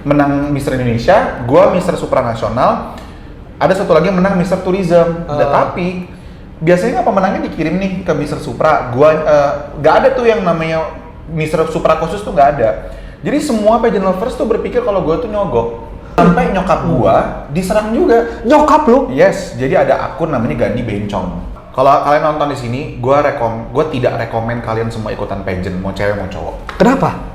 menang Mister Indonesia, gue Mister Supranasional, ada satu lagi yang menang Mister Tourism. Tapi biasanya pemenangnya dikirim nih ke Mister Supra, gue nggak ada tuh yang namanya Mister Supra khusus tuh nggak ada. Jadi semua pageant lovers tuh berpikir kalau gue tuh nyogok. Sampai nyokap gue diserang juga. Nyokap lu? Yes, jadi ada akun namanya Gandhi Bencong. Kalau kalian nonton di sini, gue tidak rekomen kalian semua ikutan pageant, mau cewek mau cowok. Kenapa?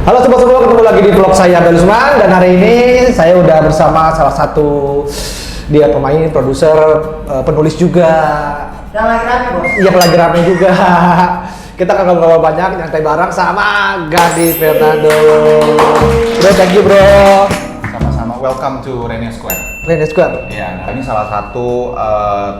Halo sobat semua, ketemu lagi di vlog saya Abel Usman, dan hari ini saya udah bersama salah satu dia pemain, produser, penulis juga. Yang lagi rame bos? Yang lagi rame juga. Kita akan ngobrol banyak, nyantai bareng sama Gandhi Fernando. Bro, thank you bro. Sama-sama, welcome to Rene Square. Rene Square. Ya, nah ini salah satu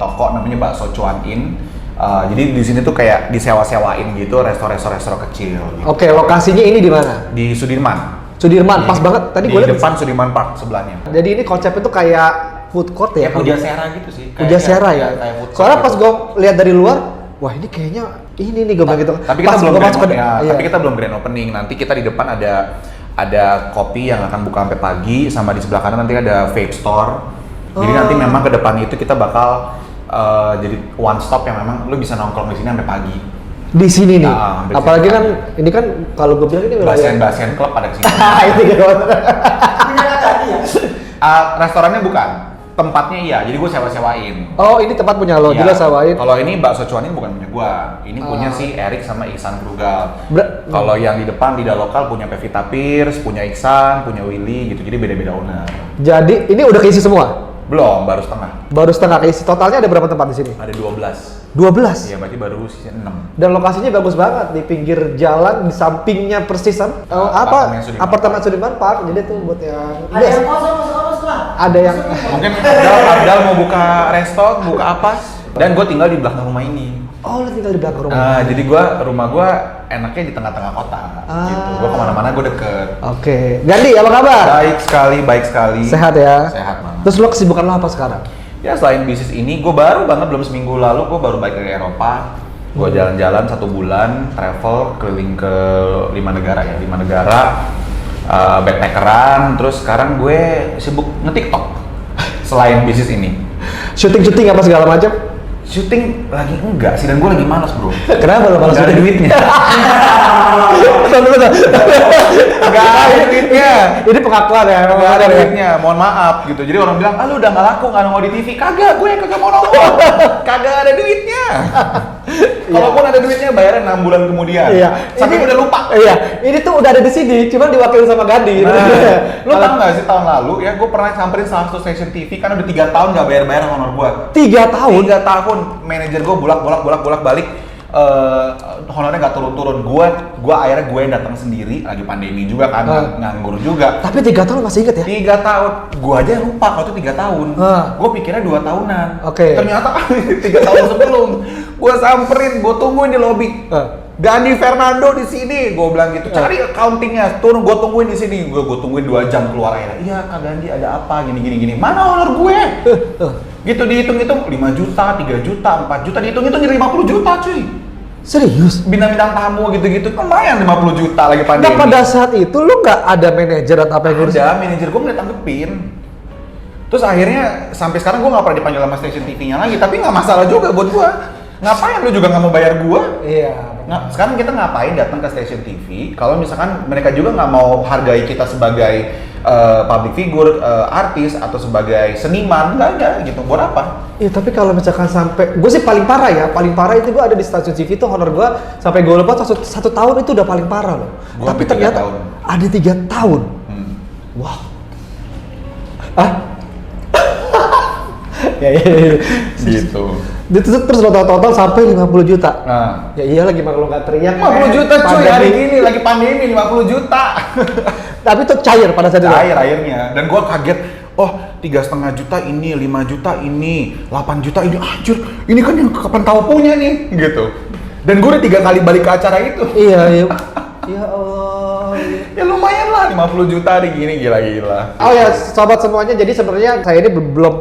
toko namanya Bakso Cuan In. Jadi di sini tuh kayak disewa-sewain gitu resto-resto kecil. Gitu. Oke, lokasinya ini di mana? Di Sudirman. Sudirman, pas banget. Tadi gue di lihat depan Sudirman Park sebelahnya. Jadi ini konsepnya tuh kayak food court ya? Kayak Pujasera gitu sih. Pujasera ya? Kayak food court Soalnya pas gitu. gue lihat dari luar, wah ini kayaknya ini nih gue bilang gitu. Tapi kita Pas belum gua grand masuk ke- opening, iya. tapi kita belum grand opening. Nanti kita di depan ada kopi yang akan buka sampai pagi, sama di sebelah kanan nanti ada vape store. Jadi nanti memang ke depan itu kita bakal jadi one stop yang memang lu bisa nongkrong di sini sampai pagi. Di sini nih. Nah, Apalagi kan ini kan kalau gue bilang ini Basian klub ada di sini. itu kan. Punya tadi ya? Restorannya bukan, tempatnya iya. Jadi gue sewa-sewain. Oh, ini tempat punya lo, Iya. juga sawain. Kalau ini bakso cuanin bukan punya gua, ini punya si Erik sama Iksan Krugal. Kalau yang di depan Lidah Lokal punya Pevita Pierce, punya Iksan, punya Willy gitu. Jadi beda-beda owner. Jadi ini udah keisi semua. Belum, baru setengah. Baru setengah keisi. Totalnya ada berapa tempat di sini? Ada 12. 12. Iya, berarti baru sisa 6. Dan lokasinya bagus banget di pinggir jalan, di sampingnya persisan Apartemen Sudirman apartemen Park. Sudirman Park. Jadi tuh buat yang Ada yang kosong masuk apa setelah? ada yang Mungkin Abdal mau buka resto, buka apa? Dan gue tinggal di belakang rumah ini. oh, lu tinggal di belakang rumah. Jadi rumah gua enaknya di tengah-tengah kota. Gitu. Gua kemana-mana gua deket. Oke. Gandhi, apa kabar? Baik sekali. Sehat ya? Sehat banget. Terus lo kesibukan lo apa sekarang? Ya selain bisnis ini, gue baru banget belum seminggu lalu gue baru balik dari Eropa. Gue jalan-jalan 1 bulan, travel keliling ke 5 negara ya, 5 negara, backpackeran. Terus sekarang gue sibuk nge-TikTok selain bisnis ini. Syuting apa segala macam? Syuting lagi enggak sih, dan gue lagi malas bro. Kenapa lo malas Nggak ada syuting? duitnya. Betul. Nggak ada duitnya. Ini pengakuan ya, Nggak ada pengakuan ya. duitnya, mohon maaf gitu. Jadi orang bilang, lu udah nggak laku, nggak nongol di TV. Kagak, gue yang kagak mau nongol. Kagak ada duitnya. Kalaupun ada duitnya, bayarnya 6 bulan kemudian. Iya. Sampai Ini- gue udah lupa. Iya, ini tuh udah ada di sini, cuman diwakili sama Gandhi. Lu tau nggak sih tahun lalu ya, gue pernah samperin salah satu stasiun TV kan udah 3 tahun nggak bayar honor gue. 3 tahun? 3 tahun, manajer gue bolak balik. Honornya nggak turun-turun. Gue akhirnya gue yang datang sendiri, lagi pandemi juga kan, nganggur juga. Tapi 3 tahun masih inget ya? 3 tahun, gue aja lupa kalau itu 3 tahun. Gue pikirnya 2 tahunan. Oke. Ternyata 3 tahun sebelum. Gue samperin, gue tungguin di lobi. Gandhi Fernando di sini, gue bilang gitu. Cari accountingnya, turun gue tungguin di sini. Gue tungguin 2 jam keluar akhirnya. Iya Kak Gandhi ada apa? Gini. Mana honor gue? Gitu dihitung-hitung 5 juta, 3 juta, 4 juta, dihitung-hitung jadi 50 juta cuy. Serius? Bintang-bintang tamu gitu-gitu, lumayan 50 juta lagi pandemi. Nah pada saat itu lu nggak ada manajer atau apa yang ngurus? Ada, manajer gue ngeliat tanggepin. Terus akhirnya sampai sekarang gue nggak pernah dipanggil sama stasiun TV-nya lagi, tapi nggak masalah juga buat gue. Ngapain lu juga nggak mau bayar gue? Iya. Sekarang kita ngapain datang ke stasiun TV? Kalau misalkan mereka juga nggak mau hargai kita sebagai public figure, artis atau sebagai seniman, nggak ada gitu. Buat apa? Iya, tapi kalau misalkan sampai, gue sih paling parah itu gue ada di stasiun TV tuh honor gue sampai gue lupa satu tahun itu udah paling parah loh. Gua Tapi sampai 3 ternyata tahun. ada 3 tahun. Wow. Ah? ya. Gitu. Terus total sampai 50 juta. Nah. Ya iyalah gimana kalau nggak teriak. 50 juta cuy, Pandemi. hari gini lagi pandemi 50 juta. Tapi itu cair pada saat itu. Cair airnya, dan gue kaget. Oh, 3,5 juta ini, 5 juta ini, 8 juta ini, anjir, ini kan yang kapan tahu punya nih, gitu. Dan gue udah 3 kali balik ke acara itu. Iya, iya. Ya Allah. Ya lumayan lah, 50 juta nih gini, gila-gila. Oh ya, sobat semuanya, jadi sebenarnya saya ini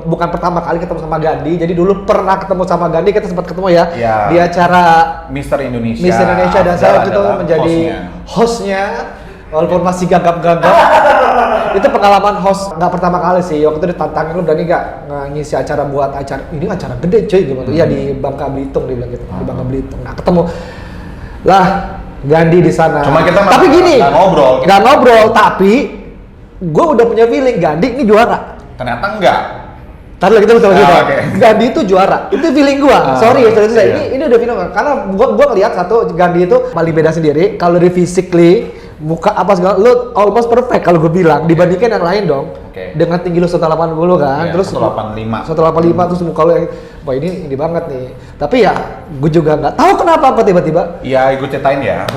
bukan pertama kali ketemu sama Gandhi. Jadi dulu pernah ketemu sama Gandhi, kita sempat ketemu ya, Ya. di acara Mister Indonesia. Miss Indonesia, dan saya waktu itu adalah menjadi hostnya, walaupun masih gagap-gagap. Itu pengalaman host nggak pertama kali sih. Waktu itu ditantangin, lu berani nggak ngisi acara buat acara ini, acara gede cuy gimana? Iya di Bangka Belitung, dia bilang gitu, di Bangka Belitung. Nah ketemu lah Gandhi di sana. Cuma kita tapi gini, nggak ngobrol, tapi gue udah punya feeling Gandhi ini juara. Ternyata enggak. Tadi kita betul gitu. Okay. Gandhi itu juara. Itu feeling gua. Sorry ya, iya. ini udah feeling gua. Karena gua ngelihat satu Gandhi itu paling beda sendiri. Kalau dari physically, muka apa segala, lu almost perfect kalau gua bilang dibandingkan yang lain dong. Okay. Dengan tinggi lu 180 kan, Iya, terus 185. 185 terus muka lu yang wah ini banget nih. Tapi ya gua juga nggak tahu kenapa apa tiba-tiba. Iya, gue ceritain ya.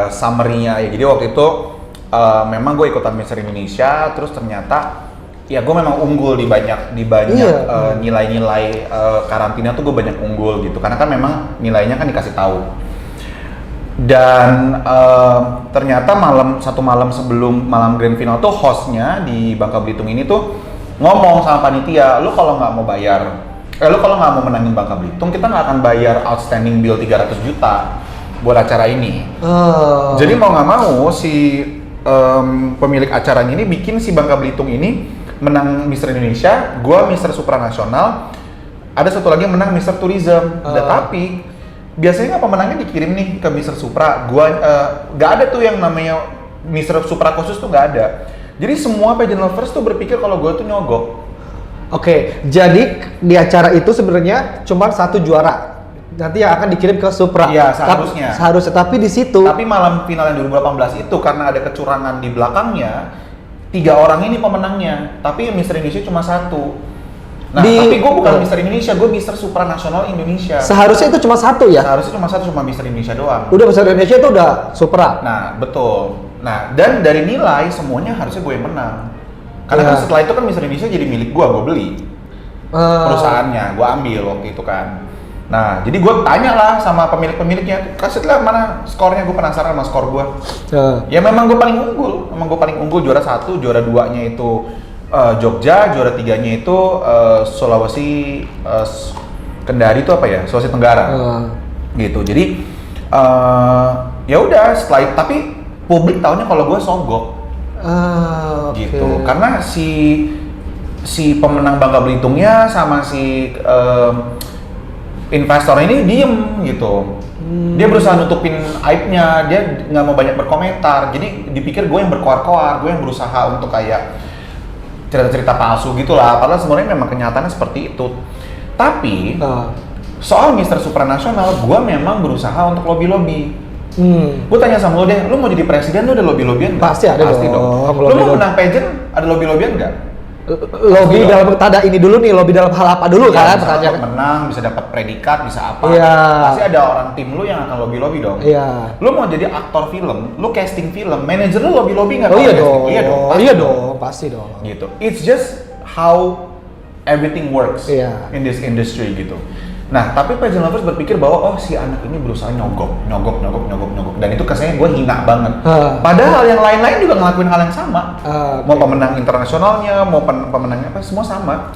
Summary-nya ya. Jadi waktu itu memang gue ikutan Mister Indonesia, terus ternyata ya gue memang unggul di banyak Iya. nilai-nilai karantina tuh gue banyak unggul gitu, karena kan memang nilainya kan dikasih tahu. Dan ternyata satu malam sebelum malam grand final tuh hostnya di Bangka Belitung ini tuh ngomong sama panitia, lu kalau nggak mau bayar, lu kalau nggak mau menangin Bangka Belitung, kita nggak akan bayar outstanding bill 300 juta buat acara ini. Jadi mau nggak mau si pemilik acaranya ini bikin si Bangka Belitung ini menang Mister Indonesia, gua Mister Supranasional, ada satu lagi yang menang Mister Tourism. Tapi biasanya nggak pemenangnya dikirim nih ke Mister Supra. Gua nggak ada tuh yang namanya Mister Supra khusus tuh nggak ada. Jadi semua pageant lovers tuh berpikir kalau gua tuh nyogok. Oke, jadi di acara itu sebenarnya cuma satu juara. Nanti yang akan dikirim ke Supra. Iya, seharusnya. Seharusnya, tapi di situ. Tapi malam final yang 2018 itu karena ada kecurangan di belakangnya, 3 orang ini pemenangnya, tapi Mister Indonesia cuma 1. Nah, tapi gue bukan Mister Indonesia, gue Mister Supranasional Indonesia. Seharusnya itu cuma 1 ya? Seharusnya cuma 1, cuma Mister Indonesia doang. Udah Mister Indonesia itu udah Supra. Nah, betul. Nah, dan dari nilai semuanya harusnya gue yang menang. Karena kan setelah itu kan Mister Indonesia jadi milik gue beli. Perusahaannya, gue ambil waktu itu kan. Nah, jadi gue tanya lah sama pemilik-pemiliknya, kasih lah mana skornya, gue penasaran sama skor gue. Ya memang gue paling unggul, juara 1, juara 2-nya itu Jogja, juara 3-nya itu Sulawesi, Kendari itu apa ya, Sulawesi Tenggara, gitu. Jadi ya udah setelah itu, tapi publik taunya kalau gue sogok, gitu. Karena si pemenang Bangka Belitungnya sama si investor ini diem gitu. Dia berusaha nutupin aibnya, dia nggak mau banyak berkomentar. Jadi dipikir gue yang berkoar-koar, gue yang berusaha untuk kayak cerita-cerita palsu gitulah. Padahal sebenarnya memang kenyataannya seperti itu. Tapi soal Mister Supranasional, gue memang berusaha untuk lobby-lobby. Gue tanya sama lo deh, lo mau jadi presiden lo ada lobby-lobbyan nggak? Pasti ada dong. Lo mau menang pageant ada lobby-lobbyan nggak? Lobby dalam tanda ini dulu nih, lobby dalam hal apa dulu kan? Bisa menang, bisa dapat predikat, bisa apa? Iya. Pasti ada orang tim lu yang akan lobby-lobby dong. Iya. Lu mau jadi aktor film, lu casting film, manajer lu lobby-lobby nggak? Oh iya dong. Iya dong. Pasti dong. Gitu. It's just how everything works in this industry gitu. Nah, tapi pageant lovers berpikir bahwa oh si anak ini berusaha nyogok, dan itu kesannya gue hina banget. Padahal yang lain-lain juga ngelakuin hal yang sama. Mau pemenang internasionalnya, mau pemenangnya apa, semua sama.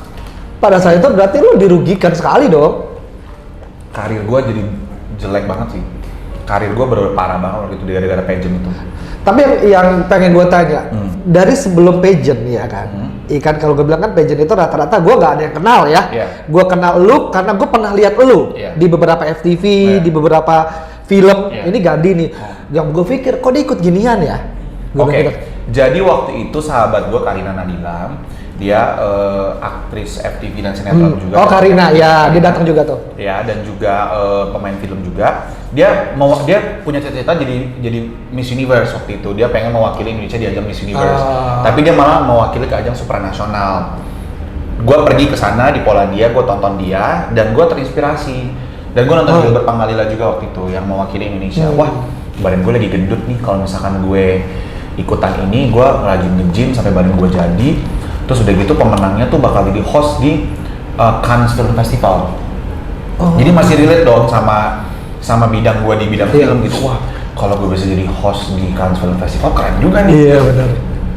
Pada saat itu berarti lu dirugikan sekali dong. Karir gue jadi jelek banget sih. Karir gue bener-bener parah banget waktu itu gara-gara pageant itu. Tapi yang pengen gue tanya, dari sebelum pageant ya kan, ikan kalau gue bilang kan pageant itu rata-rata gue nggak ada yang kenal ya. Gue kenal lu karena gue pernah lihat lu di beberapa FTV, di beberapa film. Ini Gandhi nih, yang gue pikir kok dia ikut ginian ya. Jadi waktu itu sahabat gue Karina Nadila, dia aktris FTV dan sinetron juga. Oh Karina, ya dia datang juga tuh. Ya, dan juga pemain film juga. Dia punya cita-cita jadi Miss Universe waktu itu. Dia pengen mewakili Indonesia di ajang Miss Universe. Tapi dia malah mewakili ke ajang supranasional. Gue pergi ke sana di Polandia, gue tonton dia dan gue terinspirasi. Dan gue nonton Gilbert Pangalila juga waktu itu yang mewakili Indonesia. Wah, badan gue lagi gendut nih. Kalau misalkan gue ikutan ini, gue rajin nge-gym sampai badan gue jadi. Terus udah gitu pemenangnya tuh bakal jadi host di Cannes Film Festival. Jadi masih relate dong sama sama bidang gue di bidang film gitu, wah kalau gue bisa jadi host di Cannes Film Festival keren juga nih. Iya benar.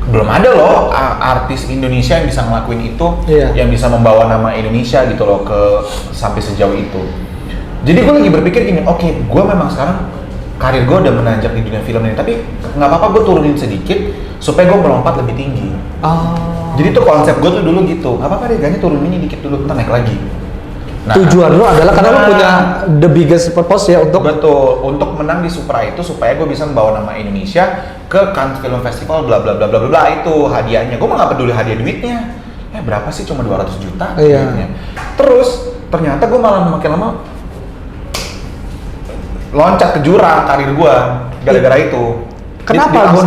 Belum ada loh artis Indonesia yang bisa ngelakuin itu, yang bisa membawa nama Indonesia gitu loh ke sampai sejauh itu. Jadi gue lagi berpikir gini, oke, gue memang sekarang karir gue udah menanjak di dunia film ini, tapi nggak apa-apa gue turunin sedikit supaya gue melompat lebih tinggi. Jadi tuh konsep gue tuh dulu gitu, nggak apa-apa deh, gaknya turuninnya dikit dulu, ntar naik lagi. Nah, tujuan lo adalah karena lo punya the biggest purpose ya untuk untuk menang di Supra itu supaya gue bisa membawa nama Indonesia ke Cannes Film Festival bla bla bla bla bla, itu hadiahnya. Gue mah nggak peduli hadiah duitnya. Berapa sih, cuma 200 juta duitnya. Terus ternyata gue malah makin lama loncat ke jurang karir gue gara-gara itu. Kenapa? Di tahun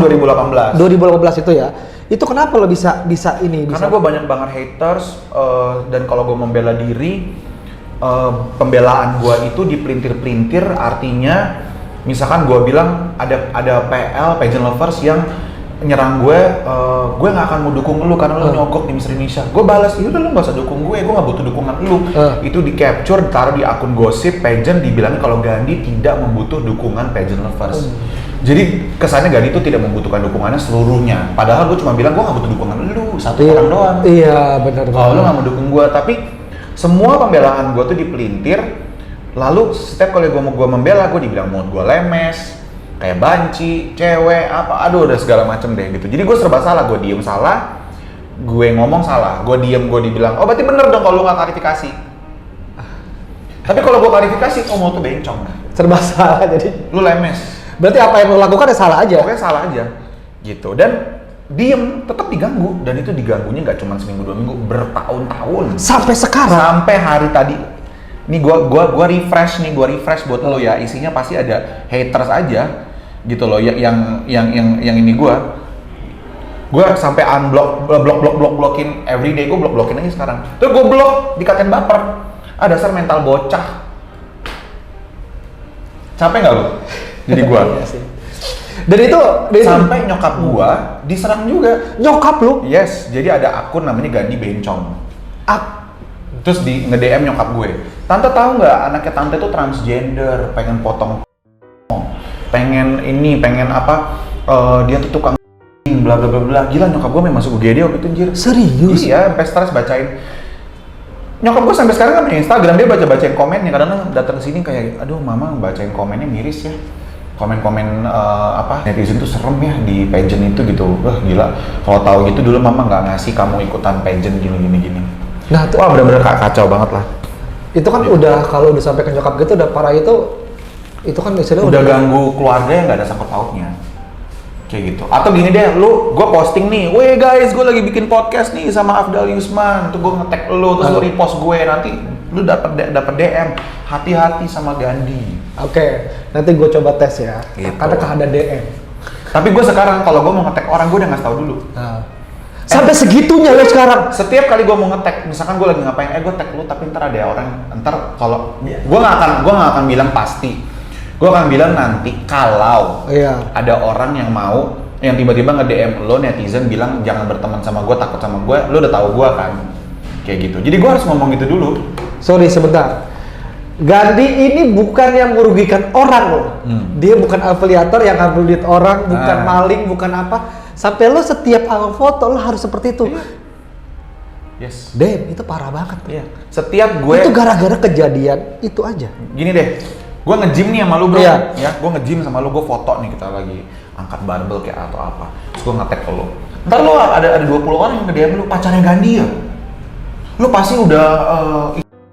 2018 itu ya. Itu kenapa lo bisa ini? Karena gue banyak banget haters, dan kalau gue membela diri, pembelaan gue itu dipelintir-pelintir, artinya misalkan gue bilang ada pageant lovers yang nyerang gue nggak akan mau dukung lu karena lu nyogok di Miss Indonesia. Gue balas, ya udah lu nggak usah dukung gue nggak butuh dukungan lu. Itu di capture, taruh di akun gosip pageant, dibilang kalau Gandhi tidak membutuh dukungan pageant lovers. Jadi kesannya Gandhi itu tidak membutuhkan dukungannya seluruhnya. Padahal gue cuma bilang gue nggak butuh dukungan lu, satu orang doang. Iya benar. Kalau lu nggak mau dukung gue, tapi semua pembelaan gue tuh dipelintir. Lalu setiap kali gue membela, gue dibilang mau gue lemes, kayak banci, cewek, apa, aduh udah segala macem deh gitu. Jadi gue serba salah, gue diem salah, gue ngomong salah, gue diem, gue dibilang, oh berarti bener dong kalau lu nggak klarifikasi. Tapi kalau gue klarifikasi, oh mau tuh bencong. Serba salah jadi. Lu lemes. Berarti apa yang lo lakukan ya salah aja? Pokoknya salah aja, gitu. Dan diem, tetap diganggu, dan itu diganggunya nggak cuma seminggu 2 minggu, bertahun-tahun. Sampai sekarang. Sampai hari tadi. Nih gua refresh buat lo ya, isinya pasti ada haters aja, gitu loh. Yang ini gua sampai blockin everyday, gua blockin aja sekarang. Terus gua blok, dikatain baper. Dasar mental bocah. Capek nggak lo? Jadi gua. Dan itu sampai nyokap gua diserang juga. Nyokap lu? Yes, jadi ada akun namanya Gandhi Bencong. Terus di nge-DM nyokap gue. Tante tahu nggak anaknya tante itu transgender, pengen potong, pengen apa? Dia tuh tukang bla bla bla bla. Gila, nyokap gue memang masuk UGD waktu itu, anjir. Serius? Iya, sampai stres bacain. Nyokap gue sampai sekarang kan punya Instagram, dia bacain komennya. Kadang-kadang datang sini kayak, aduh mama bacain komennya miris ya. Komen-komen netizen tuh serem ya di pageant itu gitu. Wah gila, kalau tahu gitu dulu mama nggak ngasih kamu ikutan pageant gini. Nah, wah benar-benar kacau banget lah. Itu kan udah, kalau udah sampai ke nyokap gitu udah parah, itu kan misalnya udah ganggu keluarga yang nggak ada sangkut pautnya. Kayak gitu. Atau gini deh, gue posting nih, weh guys, gue lagi bikin podcast nih sama Afdal Yusman, tuh gue nge-tag lu, terus lu repost gue, nanti lu dapat DM, hati-hati sama Gandhi. Oke, nanti gue coba tes ya, gitu. Karena ada DM. Tapi gue sekarang kalau gue mau nge-tag orang, gue udah ngasih tau dulu. Sampai segitunya lo sekarang? Setiap kali gue mau nge-tag, misalkan gue lagi ngapain, gue tag lu, tapi ntar ada orang, ntar kalau gue nggak akan bilang pasti. Gue akan bilang nanti kalau ada orang yang mau, yang tiba-tiba nge-DM lo, netizen bilang jangan berteman sama gue, takut sama gue, lo udah tahu gue kan, kayak gitu. Jadi gue harus ngomong gitu dulu. Sorry sebentar, Gandhi ini bukan yang merugikan orang loh. Dia bukan afiliator yang ngambil duit orang, bukan maling, bukan apa. Sampai lo setiap foto lo harus seperti itu. Yes. Damn, itu parah banget. Iya. Setiap gue itu gara-gara kejadian itu aja. Gini deh, gue nge-gym nih sama lu bro, ya gue nge-gym sama lu, gue foto nih, kita lagi angkat barbel kayak atau apa, terus gue nge-tag ke lu. Ntar lu ada 20 orang yang nge-DM lu, pacarnya Gandhi ya? Lu pasti udah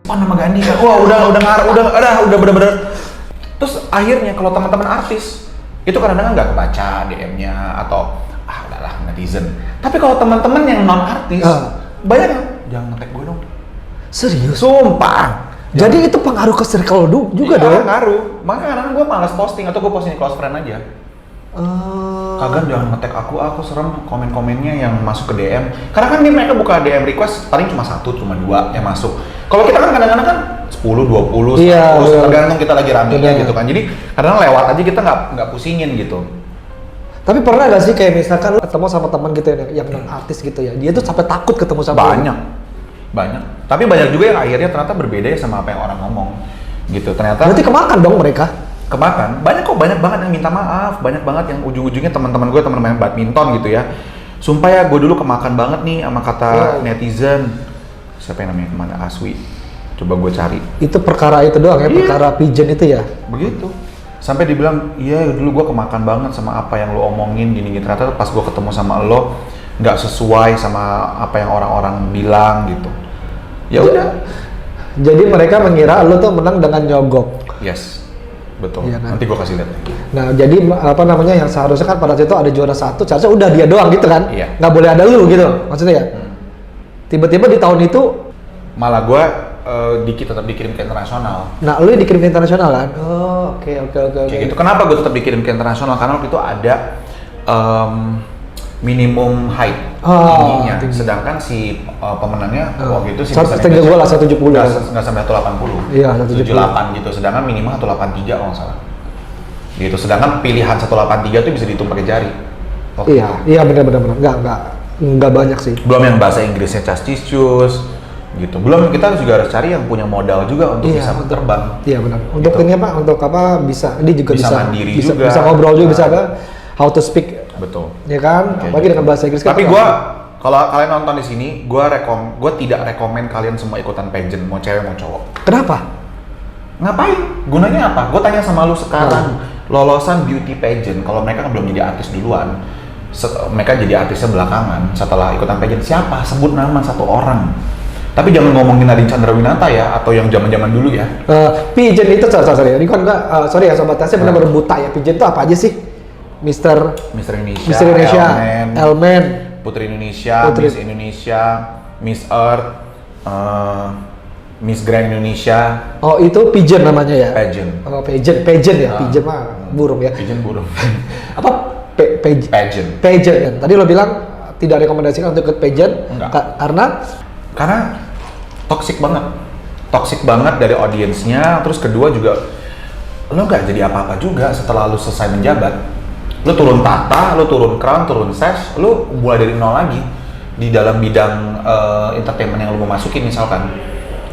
nama Gandhi kan? Wah udah bener-bener. Terus akhirnya kalau teman-teman artis itu kadang-kadang nggak kebaca DM-nya atau udahlah netizen. Tapi kalau teman-teman yang non artis, banyak jangan nge-tag gue dong. Serius? Sumpah. Jadi itu pengaruh ke circle juga dong? Iya, pengaruh. Makanya kadang-kadang gue malas posting atau gue posting di close friend aja. Kagak jangan nge-tag aku serem komen-komennya yang masuk ke DM. Karena kan mereka buka DM request paling cuma 1, cuma 2 yang masuk. Kalau kita kan kadang-kadang kan 10, 20, 100, tergantung kita lagi ramenya gitu kan. Jadi kadang lewat aja, kita nggak pusingin gitu. Tapi pernah gak sih kayak misalkan lu ketemu sama teman gitu yang non artis gitu ya, dia tuh sampai takut ketemu sama banyak. Tapi banyak juga yang akhirnya ternyata berbeda ya sama apa yang orang ngomong. gitu. Ternyata berarti kemakan dong mereka. Kemakan, banyak banget yang minta maaf, banyak banget yang ujung-ujungnya teman-teman gue, teman-teman badminton gitu ya. Sumpah ya, gue dulu kemakan banget nih sama kata netizen. Siapa yang namanya kemana? Aswi. Coba gue cari. Itu perkara itu doang ya, perkara pigeon itu ya? Begitu. Sampai dibilang, iya dulu gue kemakan banget sama apa yang lo omongin gini-gini. Ternyata pas gue ketemu sama lo, nggak sesuai sama apa yang orang-orang bilang gitu. Ya udah. Jadi mereka mengira lo tuh menang dengan nyogok. Yes. Betul, iya kan? Nanti gue kasih lihat. Nah, jadi apa namanya yang seharusnya kan pada saat itu ada juara 1, seharusnya udah dia doang gitu kan? Iya. Nggak boleh ada lu gitu, maksudnya ya? Tiba-tiba di tahun itu malah gue tetap dikirim ke internasional. Nah, lu dikirim ke internasional kan? Oh, oke. Kayak gitu. Kenapa gue tetap dikirim ke internasional? Karena waktu itu ada minimum height tingginya. Sedangkan si pemenangnya waktu itu si tinggi gue lah 170. Nggak sampai 180. Iya, 178 gitu. Sedangkan minimal 183 kalau nggak salah. Gitu. Sedangkan pilihan 183 itu bisa dihitung pakai jari. Iya benar. Nggak banyak sih. Belum yang bahasa Inggrisnya cas-cis-cus gitu. Belum kita juga harus cari yang punya modal juga untuk bisa terbang. Iya benar. Untuk gitu. ini apa? Untuk apa bisa? Ini juga bisa mandiri juga. Bisa ngobrol juga, bisa apa? How to speak. Betul. Ya kan? Apalagi dengan bahasa Inggris. Tapi kalau kalian nonton di sini, gue tidak rekomen kalian semua ikutan pageant, mau cewek mau cowok. Kenapa? Ngapain? Gunanya apa? Gue tanya sama lu sekarang, lolosan beauty pageant, kalau mereka belum jadi artis duluan, mereka jadi artisnya belakangan setelah ikutan pageant. Siapa? Sebut nama satu orang. Tapi jangan ngomongin Nadine Chandrawinata ya, atau yang zaman-zaman dulu ya. Pageant itu, sorry, ini kan sorry ya sobat tasnya benar-benar buta ya. Pageant itu apa aja sih? Mister Indonesia, Elmen, Putri Indonesia, Miss Indonesia, Miss Earth, Miss Grand Indonesia. Oh itu pigeon namanya ya? Pageant. Oh pageant ya, pigeon mah burung ya. Pigeon burung. Apa? Pageant. Pageant ya. Tadi lo bilang tidak rekomendasikan untuk ikut pageant karena toxic banget dari audiensnya. Terus kedua juga lo nggak jadi apa-apa juga setelah lo selesai menjabat. Lo turun tata, lo turun crown, turun sash, lo mulai dari nol lagi di dalam bidang entertainment yang lo mau masukin misalkan.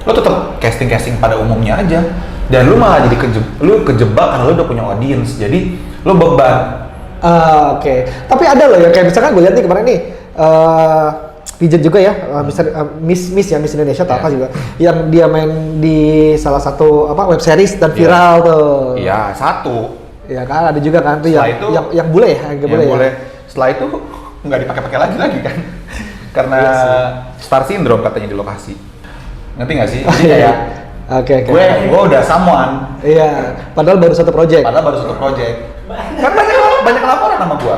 Lo tetap casting pada umumnya aja, dan lo malah jadi kejebak karena lo udah punya audience, jadi lo beban. Oke. Tapi ada loh ya, kayak misalkan gue lihat nih kemarin nih pigeon juga ya, Miss Indonesia atau apa juga, yang dia main di salah satu web series dan viral tuh. Iya, satu. Ya kan, ada juga kan tuh yang bule ya, yang bule. Setelah itu nggak dipakai lagi kan, karena star syndrome katanya di lokasi. Ngerti nggak sih? Jadi kayak Oke. Gue udah someone. Iya, padahal baru satu project. Kan banyak laporan sama gue.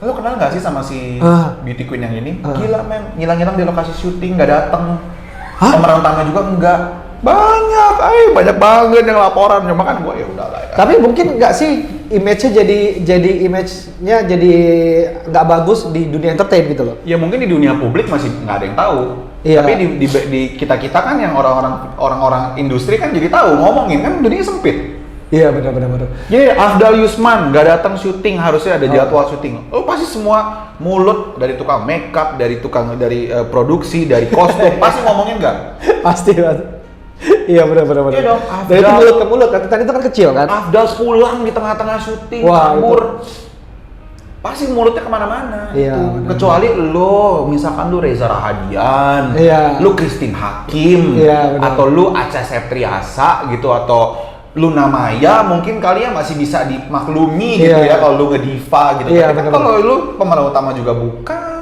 Lo kenal nggak sih sama si beauty queen yang ini? Gila men, ngilang-ngilang di lokasi syuting, nggak datang. Pemeran utama juga enggak. Banyak banget yang laporan, cuma kan gue ya udahlah ya. Tapi mungkin nggak sih image-nya image-nya jadi nggak bagus di dunia entertain gitu loh? Ya mungkin di dunia publik masih nggak ada yang tahu. Iya. Tapi di kita kan yang orang-orang industri kan jadi tahu, ngomongin kan dunia sempit. Iya benar. Jadi Afdal Yusman nggak datang syuting, harusnya ada jadwal syuting. Oh pasti semua mulut dari tukang makeup, dari produksi, dari kostum pasti ngomongin nggak? Pasti. Iya benar. Iya dong. Dari itu mulut ke mulut, tadi itu kan kecil kan? Afdal pulang di tengah-tengah syuting, kabur. Pasti mulutnya kemana-mana. Iya. Kecuali lo, misalkan lo Reza Rahadian, lo Christine Hakim, atau lo Acha Septriasa gitu, atau Luna Maya, mungkin kalian masih bisa dimaklumi gitu ya kalau lu ngediva gitu. Iya, tapi kalau lu pemeran utama juga bukan.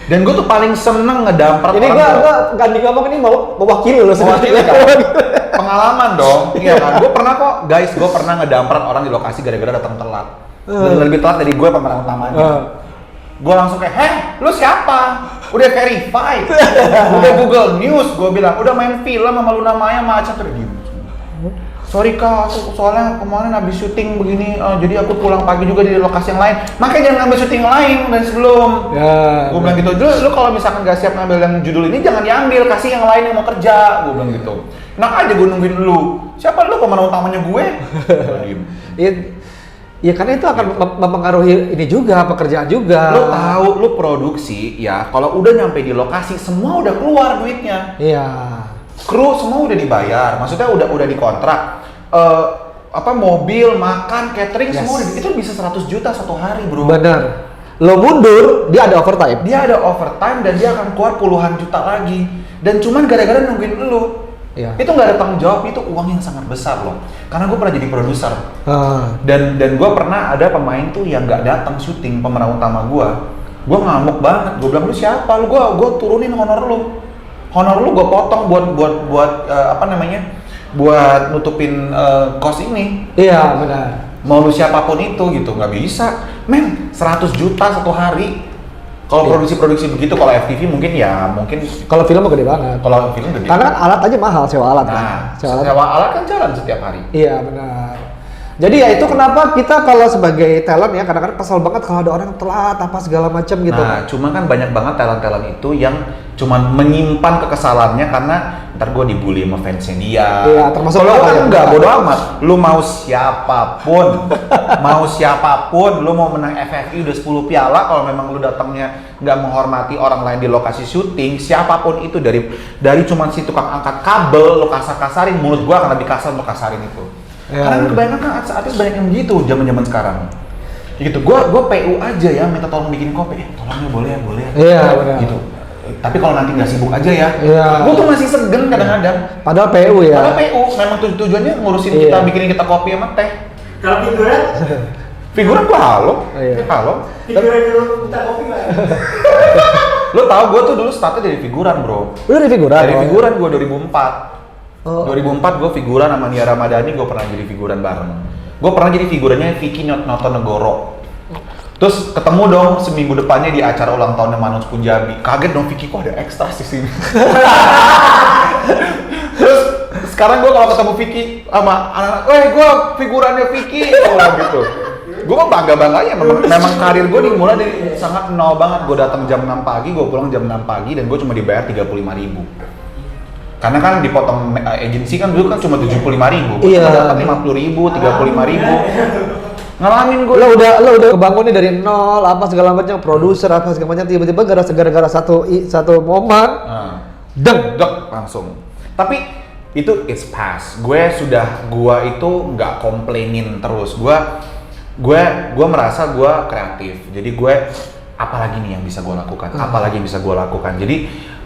Dan gue tuh paling seneng ngedampar ini orang. Gue ganti ngomong ini mau mewakili lo mewakili kan? Pengalaman dong. Iya kan? Gue pernah kok, guys, gue pernah ngedampar orang di lokasi gara-gara datang telat. Lebih telat dari gue pemeran utamanya. Gue langsung kayak, heh, lu siapa? Udah verified. Udah Google News, gue bilang, udah main film sama Luna Maya sama Acha tuh sorry kak, aku soalnya kemarin habis syuting begini, jadi aku pulang pagi juga di lokasi yang lain. Makanya jangan ngambil syuting lain dari sebelum. Gue bilang gitu, lu kalau misalkan gak siap ngambil yang judul ini jangan diambil, kasih yang lain yang mau kerja. Gue bilang gitu. Enak aja gue nungguin lu. Siapa lu pemeran utamanya gue? Iya karena itu akan mempengaruhi ini juga, pekerjaan juga. Lu tahu, lu produksi ya, kalau udah nyampe di lokasi semua udah keluar duitnya. Iya. kru semua udah dibayar, maksudnya udah dikontrak. Mobil, makan, catering semua itu bisa 100 juta satu hari, bro. Benar. Lo mundur, dia ada overtime. Dia ada overtime dan dia akan keluar puluhan juta lagi. Dan cuman gara-gara nungguin lo. Iya. Itu nggak ada tanggung jawab, itu uang yang sangat besar loh. Karena gue pernah jadi produser. Dan gue pernah ada pemain tuh yang nggak datang syuting, pemeran utama gue. Gue ngamuk banget. Gue bilang, lu siapa? Gue turunin honor lu. Honor lu gue potong buat buat nutupin kos ini. Iya, benar. Mau lu siapapun itu gitu, nggak bisa. Men, 100 juta satu hari. Kalau produksi-produksi begitu, kalau FTV mungkin. Kalau film mah gede banget. Kalau film gede. Karena kan alat aja mahal, sewa alat kan. Sewa alat kan jalan setiap hari. Iya, benar. Jadi ya itu kenapa kita kalau sebagai talent ya kadang-kadang kesel banget kalau ada orang telat apa segala macam gitu. Nah, cuma kan banyak banget talent-talent itu yang cuman menyimpan kekesalannya karena ntar gue dibully sama fansnya dia. Iya, termasuk kalau kan yang enggak, bodo amat. Lu mau siapapun, lu mau menang FFI udah 10 piala, kalau memang lu datangnya nggak menghormati orang lain di lokasi syuting, siapapun itu dari cuman si tukang angkat kabel, lu kasar-kasarin, mulut gua akan lebih kasar lu kasarin itu. Ya, karena kebanyakan kan artis banyak yang gitu zaman sekarang. Gitu, gua PU aja ya, minta tolong bikin kopi. Tolongnya boleh ya. Iya, benar. Gitu. Tapi kalau nanti nggak sibuk aja ya. Iya. Gua tuh masih segen kadang-kadang. Padahal PU ya. Padahal PU memang tujuannya ngurusin kita, bikinin kita kopi sama teh. Kalau figuran? Figuran gua halo. Figuran dulu minta kopi Pak. Lo tau gua tuh dulu startnya dari figuran, bro. Lu dari figuran? Dari figuran gua 2004. 2004 gue figuran sama Nia Ramadhani, gue pernah jadi figuran bareng. Gue pernah jadi figurannya Vicky Notonegoro. Terus ketemu dong seminggu depannya di acara ulang tahunnya Manoj Punjabi. Kaget dong, Vicky kok ada ekstra di sini. Terus sekarang gue kalau ketemu Vicky sama anak-anak, gue figurannya Vicky, gitu. Gue mah bangga-bangganya, memang karir gue dimulai dari sangat nol banget. Gue datang jam 6 pagi, gue pulang jam 6 pagi, dan gue cuma dibayar 35.000. Karena kan dipotong agensi kan dulu kan cuma 75.000, iya. Dapat 50.000, 35.000. Ngalamin gue. Lo udah kebangun nih dari nol apa segala macam, produser apa segala macam, tiba-tiba gara-gara satu momen, deng langsung. Tapi itu it's past. Gue itu nggak komplainin terus. Gue merasa gue kreatif. Jadi gue apalagi nih yang bisa gue lakukan. Jadi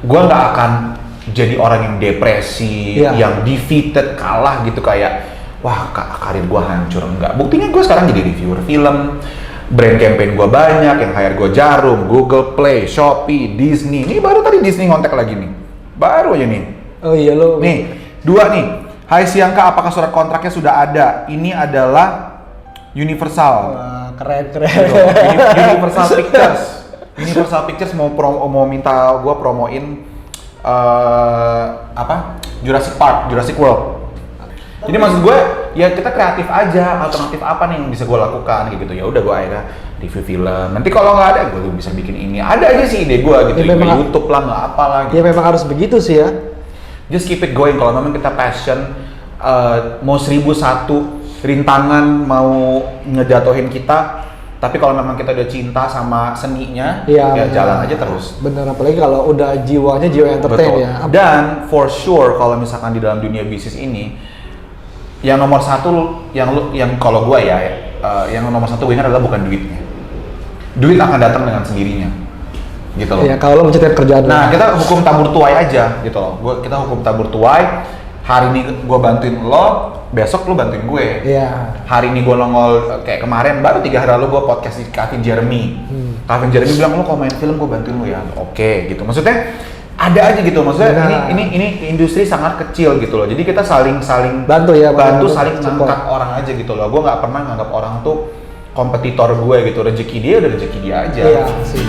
gue nggak akan jadi orang yang depresi, yang defeated, kalah gitu kayak wah karir gue hancur. Enggak, buktinya gue sekarang jadi reviewer film, brand campaign gue banyak, yang hire gue Jarum, Google Play, Shopee, Disney. Ini baru tadi Disney ngontek lagi nih, baru aja nih. Oh iya lo. Nih, 2 nih. Hai Siangka, apakah surat kontraknya sudah ada? Ini adalah Universal. Wah, keren. Universal Pictures mau minta gue promoin Jurassic World. Jadi maksud gue ya kita kreatif aja, alternatif apa nih yang bisa gue lakukan gitu. Ya udah gue akhirnya review film. Nanti kalau nggak ada gue bisa bikin ini. Ada aja sih ide gue gitu. Ya, YouTube lah nggak apa lah. Gitu. Ya memang harus begitu sih ya. Just keep it going. Kalau memang kita passion, mau 1001 rintangan mau ngejatuhin kita. Tapi kalau memang kita udah cinta sama seninya, ya jalan aja terus. Bener, apalagi kalau udah jiwanya jiwa entertain. Betul. Ya. Dan for sure kalau misalkan di dalam dunia bisnis ini, yang nomor satu, yang kalau gue yang nomor satu winner adalah bukan duitnya. Duit akan datang dengan sendirinya, gitu loh. Ya kalau lo mencari kerjaan. Nah kita hukum tabur tuai aja, gitu loh. Kita hukum tabur tuai. Hari ini gue bantuin lo, besok lo bantuin gue. Iya. Hari ini gue nongol kayak kemarin, baru 3 hari lalu gue podcast di Kevin Jeremy. Kevin Jeremy bilang, lo kalau main film gue bantuin lo ya. Oke, gitu. Maksudnya ada aja gitu. Maksudnya ini industri sangat kecil gitu loh. Jadi kita saling bantu ya, saling ngangkat orang aja gitu loh. Gue nggak pernah nganggap orang tuh kompetitor gue gitu. Rezeki dia udah rezeki dia aja. Iya sih.